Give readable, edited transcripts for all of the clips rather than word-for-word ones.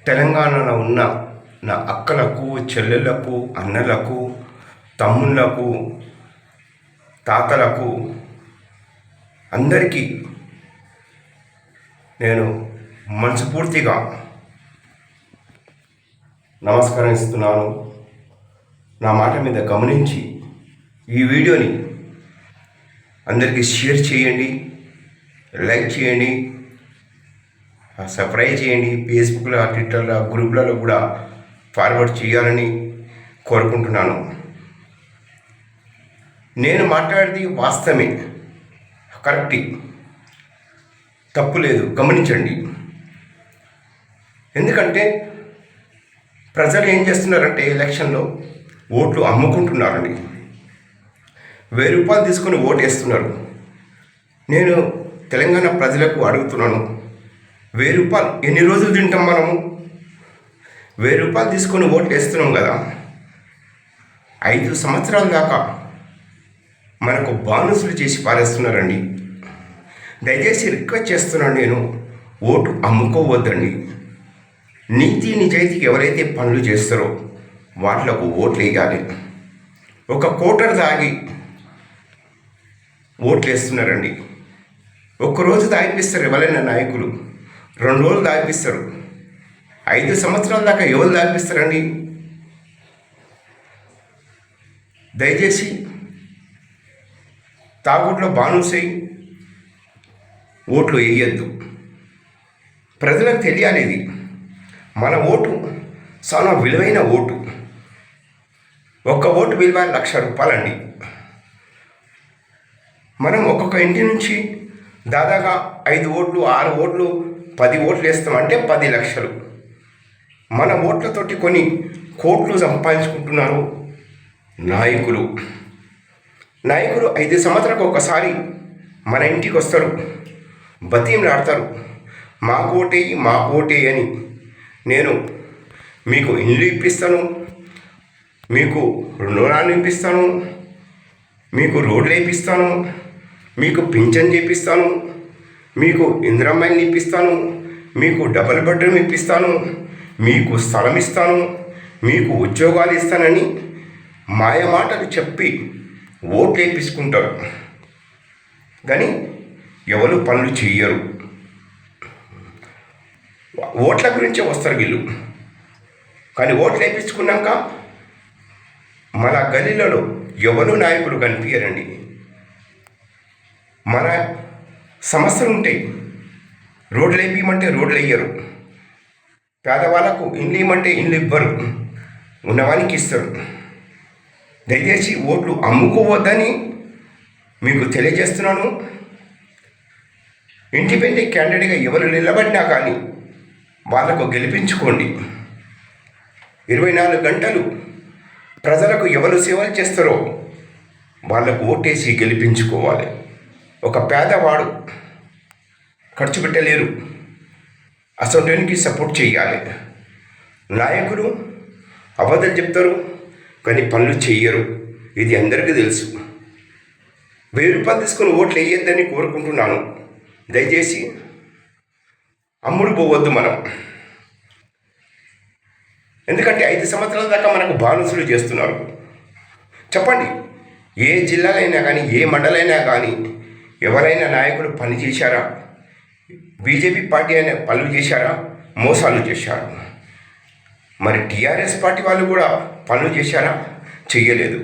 తెలంగాణలో ఉన్న నా అక్కలకు, చెల్లెళ్లకు, అన్నలకు, తమ్ముళ్లకు, తాతలకు అందరికీ నేను మనస్ఫూర్తిగా నమస్కారం ఇస్తున్నాను. నా మాట మీద గమనించి ఈ వీడియోని అందరికీ షేర్ చేయండి, లైక్ చేయండి, సబ్స్క్రైబ్ చేయండి. ఫేస్బుక్లో, ట్విట్టర్లో, గ్రూప్లలో కూడా ఫార్వర్డ్ చేయాలని కోరుకుంటున్నాను. నేను మాట్లాడేది వాస్తవమే, కరెక్ట్, తప్పు లేదు, గమనించండి. ఎందుకంటే ప్రజలు ఏం చేస్తున్నారంటే ఎలక్షన్లో ఓట్లు అమ్ముకుంటున్నారండి. 1000 రూపాయలు తీసుకొని ఓటు వేస్తున్నారు. నేను తెలంగాణ ప్రజలకు అడుగుతున్నాను, 1000 రూపాయలు ఎన్ని రోజులు తింటాం మనము? 1000 రూపాయలు తీసుకొని ఓట్లు వేస్తున్నాం కదా, 5 సంవత్సరాల దాకా మనకు బానుసులు చేసి పారేస్తున్నారండి. దయచేసి రిక్వెస్ట్ చేస్తున్నాను, నేను ఓటు అమ్ముకోవద్దండి. నీతి నిజాయితీకి ఎవరైతే పనులు చేస్తారో వాటిలకు ఓట్లు వేయాలి. ఒక కోటర్ తాగి ఓట్లు వేస్తున్నారండి. ఒక్కరోజు తాగిపిస్తారు ఎవరైనా నాయకులు, 2 రోజులు తాగిపిస్తారు, 5 సంవత్సరాల దాకా ఎవరు తాగిపిస్తారండి? దయచేసి తాగుట్లో బానుసై ఓట్లు వేయద్దు. ప్రజలకు తెలియాలి, ఇది మన ఓటు చాలా విలువైన ఓటు. ఒక్క ఓటు విలువ 1,00,000 రూపాయలండి. మనం ఒక్కొక్క ఇంటి నుంచి దాదాగా 5 ఓట్లు, 6 ఓట్లు, 10 ఓట్లు వేస్తామంటే 10 లక్షలు. మన ఓట్లతోటి కొన్ని కోట్లు సంపాదించుకుంటున్నారు నాయకులు. 5 సంవత్సరాలకు ఒకసారి మన ఇంటికి వస్తారు, బతీంలాడతారు, మాకు ఓటేయి అని. నేను మీకు ఇల్లు ఇప్పిస్తాను, మీకు రుణాలు ఇప్పిస్తాను, మీకు రోడ్లు వేయిస్తాను, మీకు పింఛన్ చేపిస్తాను, మీకు ఇందిరమ్మాయిని ఇప్పిస్తాను, మీకు డబుల్ బెడ్రూమ్ ఇప్పిస్తాను, మీకు స్థలం ఇస్తాను, మీకు ఉద్యోగాలు ఇస్తానని మాయమాటలు చెప్పి ఓట్లు వేయించుకుంటారు. కానీ ఎవరు పనులు చెయ్యరు. ఓట్ల గురించే వస్తారు వీళ్ళు. కానీ ఓట్లు వేయించుకున్నాక మన గల్లీలలో ఎవరు నాయకులు కనిపించరండి. మన సమస్యలు ఉంటాయి, రోడ్లు వేయమంటే రోడ్లు వేయరు, పేదవాళ్ళకు ఇండ్లు ఇవ్వమంటే ఇండ్లు ఇవ్వరు, ఉన్నవానికి ఇస్తారు. దయచేసి ఓట్లు అమ్ముకోవద్దని మీకు తెలియజేస్తున్నాను. ఇండిపెండెంట్ క్యాండిడేట్గా ఎవరు నిలబడినా కానీ వాళ్ళకు గెలిపించుకోండి. 24 గంటలు ప్రజలకు ఎవరు సేవలు చేస్తారో వాళ్ళకు ఓటేసి గెలిపించుకోవాలి. ఒక పేదవాడు ఖర్చు పెట్టలేరు, అసొంటికి సపోర్ట్ చేయాలి. నాయకులు అబద్ధాలు చెప్తారు కానీ పనులు చెయ్యరు, ఇది అందరికీ తెలుసు. 1000 రూపాయలు తీసుకొని ఓట్లు వేయొద్దని కోరుకుంటున్నాను. దయచేసి అమ్ముడు పోవద్దు మనం. ఎందుకంటే 5 సంవత్సరాల దాకా మనకు బానుసులు చేస్తున్నారు. చెప్పండి, ఏ జిల్లాలైనా కానీ, ఏ మండలైనా కానీ ఎవరైనా నాయకులు పని చేశారా? బీజేపీ పార్టీ అయినా పనులు చేశారా? మోసాలు చేశారు. మరి టీఆర్ఎస్ పార్టీ వాళ్ళు కూడా పనులు చేశారా? చెయ్యలేదు.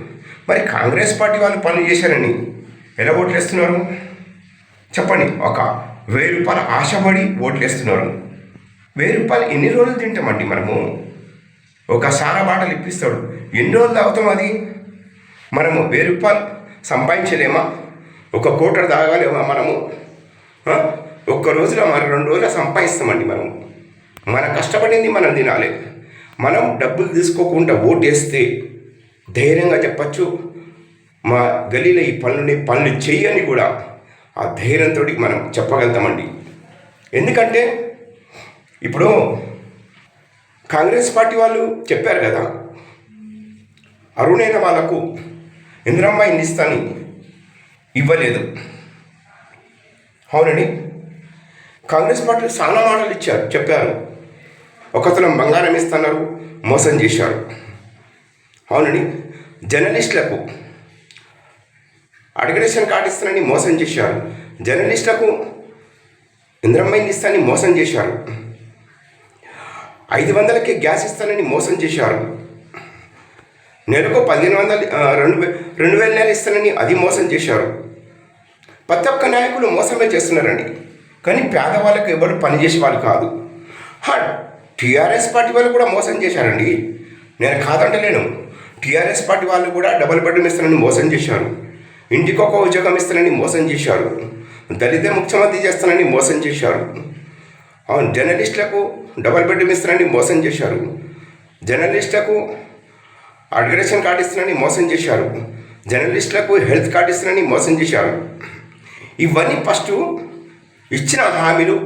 మరి కాంగ్రెస్ పార్టీ వాళ్ళు పనులు చేశారని ఎలా ఓట్లు వేస్తున్నారు? చెప్పండి. ఒక 1000 రూపాయలు ఆశపడి ఓట్లు వేస్తున్నారు. 1000 రూపాయలు ఎన్ని రోజులు తింటామండి మనము? ఒక సారా బాటలు ఇప్పిస్తాడు, ఎన్ని రోజులు తాగుతాం అది? మనము 1000 రూపాయలు సంపాదించలేమా? ఒక కోటర్ తాగాలేమా మనము? ఒక్క రోజులో మరి 2 రోజులు సంపాదిస్తామండి మనము. మన కష్టపడింది మనం తినాలి. మనం డబ్బులు తీసుకోకుండా ఓటేస్తే ధైర్యంగా చెప్పచ్చు, మా గలీలో ఈ పనులు చెయ్యని కూడా ఆ ధైర్యంతో మనం చెప్పగలుగుతామండి. ఎందుకంటే ఇప్పుడు కాంగ్రెస్ పార్టీ వాళ్ళు చెప్పారు కదా, అరుణైన వాళ్ళకు ఇందిరమ్మ ఇస్తాని ఇవ్వలేదు. అవునండి, కాంగ్రెస్ పార్టీ చాలా మాటలు చెప్పారు. ఒక తులం బంగారం ఇస్తున్నారు, మోసం చేశారు. అవునండి. జర్నలిస్టులకు అడ్మిషన్ కార్డు ఇస్తానని మోసం చేశారు. జర్నలిస్టులకు ఇంద్రమ్మ ఇస్తానని మోసం చేశారు. 500కి గ్యాస్ ఇస్తానని మోసం చేశారు. నెలకు 2,000 నెలలు ఇస్తానని అది మోసం చేశారు. ప్రతి ఒక్క నాయకులు మోసమే చేస్తున్నారండి. కానీ పేదవాళ్ళకు ఎవరు పనిచేసే వాళ్ళు కాదు. టీఆర్ఎస్ పార్టీ వాళ్ళు కూడా మోసం చేశారండి. నేను కాదంటలేను. టీఆర్ఎస్ పార్టీ వాళ్ళు కూడా డబుల్ బెడ్రూమ్ ఇస్తానని మోసం చేశారు. ఇంటికి ఒక ఉద్యోగం ఇస్తానని మోసం చేశారు. దళిత ముఖ్యమంత్రి చేస్తానని మోసం చేశారు. అవును, జర్నలిస్టులకు డబుల్ బెడ్రూమ్ ఇస్తానని మోసం చేశారు. జర్నలిస్టులకు అడ్మిషన్ కార్డు ఇస్తానని మోసం చేశారు. జర్నలిస్టులకు హెల్త్ కార్డు ఇస్తానని మోసం చేశారు. ఇవన్నీ ఫస్ట్ ఇచ్చిన హామీలు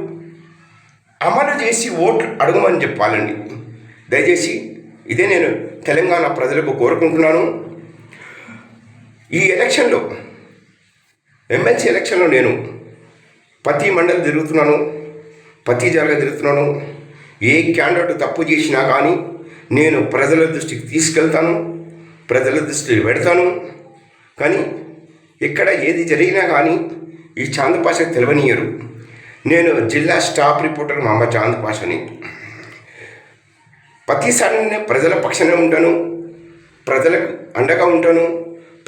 అమలు చేసి ఓట్లు అడగమని చెప్పాలండి. దయచేసి ఇదే నేను తెలంగాణ ప్రజలకు కోరుకుంటున్నాను. ఈ ఎలక్షన్లో, ఎమ్మెల్సీ ఎలక్షన్లో నేను ప్రతి మండలి తిరుగుతున్నాను, ప్రతి జరగ తిరుగుతున్నాను. ఏ క్యాండిడేట్ తప్పు చేసినా కానీ నేను ప్రజల దృష్టికి తీసుకెళ్తాను, ప్రజల దృష్టికి పెడతాను. కానీ ఇక్కడ ఏది జరిగినా కానీ ఈ చాంద్ పాషకు తెలియనియరు. నేను జిల్లా స్టాఫ్ రిపోర్టర్ మహమ్మద్ చాంద్ పాషని. ప్రతిసారి నేను ప్రజల పక్షానే ఉంటాను, ప్రజలకు అండగా ఉంటాను,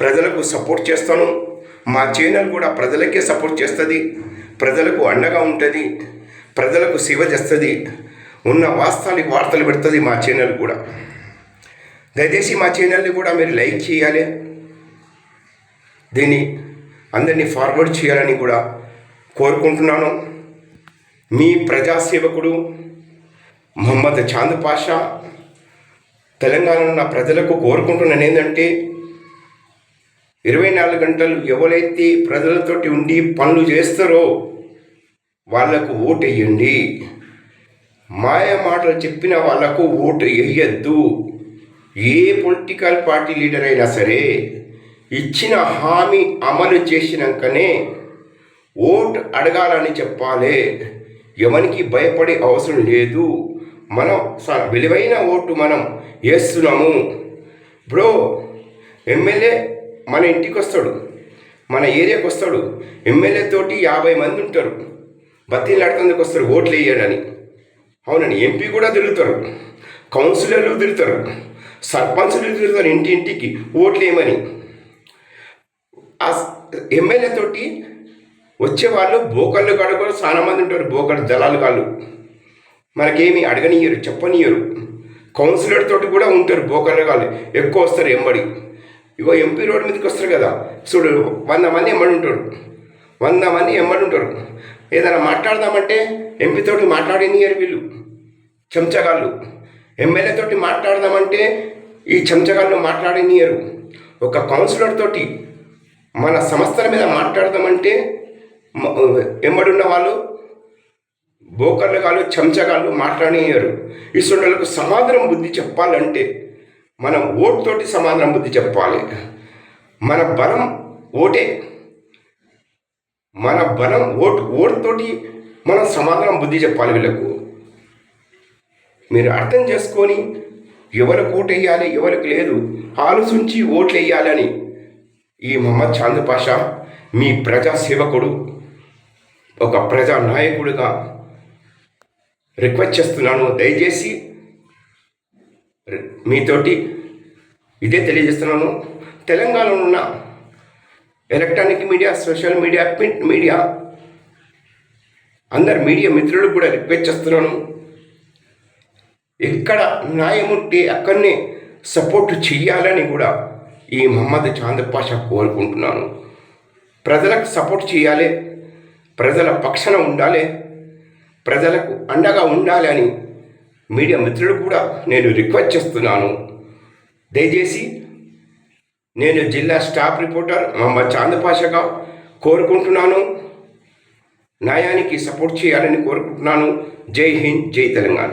ప్రజలకు సపోర్ట్ చేస్తాను. మా ఛానల్ కూడా ప్రజలకే సపోర్ట్ చేస్తుంది, ప్రజలకు అండగా ఉంటుంది, ప్రజలకు సేవ చేస్తుంది, ఉన్న వాస్తవానికి వార్తలు పెడుతుంది మా ఛానల్ కూడా. దయచేసి మా ఛానల్ని కూడా మీరు లైక్ చేయాలి, దీన్ని అందరినీ ఫార్వర్డ్ చేయాలని కూడా కోరుకుంటున్నాను. మీ ప్రజాసేవకుడు మహమ్మద్ చాంద్ పాషా. తెలంగాణలో ఉన్న ప్రజలకు కోరుకుంటున్నాను ఏంటంటే, 24 గంటలు ఎవరైతే ప్రజలతోటి ఉండి పనులు చేస్తారో వాళ్లకు ఓటు వేయండి. మాయ మాటలు చెప్పిన వాళ్లకు ఓటు వేయద్దు. ఏ పొలిటికల్ పార్టీ లీడర్ అయినా సరే ఇచ్చిన హామీ అమలు చేసినాకనే ఓటు అడగాలని చెప్పాలి. ఎవరికి భయపడే అవసరం లేదు. మనం విలువైన ఓటు మనం వేస్తున్నాము. బ్రో, ఎమ్మెల్యే మన ఇంటికి వస్తాడు, మన ఏరియాకి వస్తాడు. ఎమ్మెల్యే తోటి 50 మంది ఉంటారు, బతిలాడుతందుకు వస్తారు ఓట్లు వేయడని. అవునండి. ఎంపీ కూడా తిరుగుతారు, కౌన్సిలర్లు తిరుగుతారు, సర్పంచులు తిరుగుతారు ఇంటింటికి ఓట్లు వేయమని. ఆ ఎమ్మెల్యే తోటి వచ్చేవాళ్ళు బోకళ్ళు కాడు కూడా చాలా మంది ఉంటారు, బోకళ్ళు దళాలు కాళ్ళు. మనకేమి అడగనియరు, చెప్పనియరు. కౌన్సిలర్ తోటి కూడా ఉంటారు బోకళ్ళు కాళ్ళు, ఎక్కువ వస్తారు ఎంబడి. ఇగో ఎంపీ రోడ్డు మీదకి వస్తారు కదా, చూడు 100 మంది ఎంబడి ఉంటారు, 100 మంది ఎంబడి ఉంటారు. ఏదైనా మాట్లాడదామంటే ఎంపీ తోటి మాట్లాడనియరు వీళ్ళు చెంచగాళ్ళు. ఎమ్మెల్యే తోటి మాట్లాడదామంటే ఈ చెంచగాళ్ళు మాట్లాడనియరు. ఒక కౌన్సిలర్ తోటి మన సంస్థల మీద మాట్లాడదామంటే ఎంబడున్న వాళ్ళు బోకర్లు కాళ్ళు, చెంచగాళ్ళు మాట్లాడనియరు. ఇసుండలకు సమాధానం బుద్ధి చెప్పాలంటే మనం ఓటుతోటి సమాధానం బుద్ధి చెప్పాలి. మన బలం ఓటే, మన బలం ఓటుతోటి మనం సమాధానం బుద్ధి చెప్పాలి వీళ్ళకు. మీరు అర్థం చేసుకొని ఎవరికి ఓటు వేయాలి, ఎవరికి లేదు ఆలోచించి ఓట్లు వేయాలని ఈ మహమ్మద్ చాంద్ పాషా మీ ప్రజాసేవకుడు, ఒక ప్రజా నాయకుడిగా రిక్వెస్ట్ చేస్తున్నాను. దయచేసి మీతోటి ఇదే తెలియజేస్తున్నాను. తెలంగాణలో ఉన్న electronic media, social media, print media, అందరు మీడియా మిత్రులకు కూడా రిక్వెస్ట్ చేస్తున్నాను. ఎక్కడ న్యాయం ఉంటే అక్కడనే సపోర్ట్ చెయ్యాలని కూడా ఈ మహమ్మద్ చాంద్ పాషా కోరుకుంటున్నాను. ప్రజలకు సపోర్ట్ చేయాలి, ప్రజల పక్షాన ఉండాలి, ప్రజలకు అండగా ఉండాలి అని మీడియా మిత్రులు కూడా నేను రిక్వెస్ట్ చేస్తున్నాను. దయచేసి నేను జిల్లా స్టాఫ్ రిపోర్టర్ మహమ్మద్ చాంద్ పాషాగా కోరుకుంటున్నాను. న్యాయానికి సపోర్ట్ చేయాలని కోరుకుంటున్నాను. జై హింద్, జై తెలంగాణ.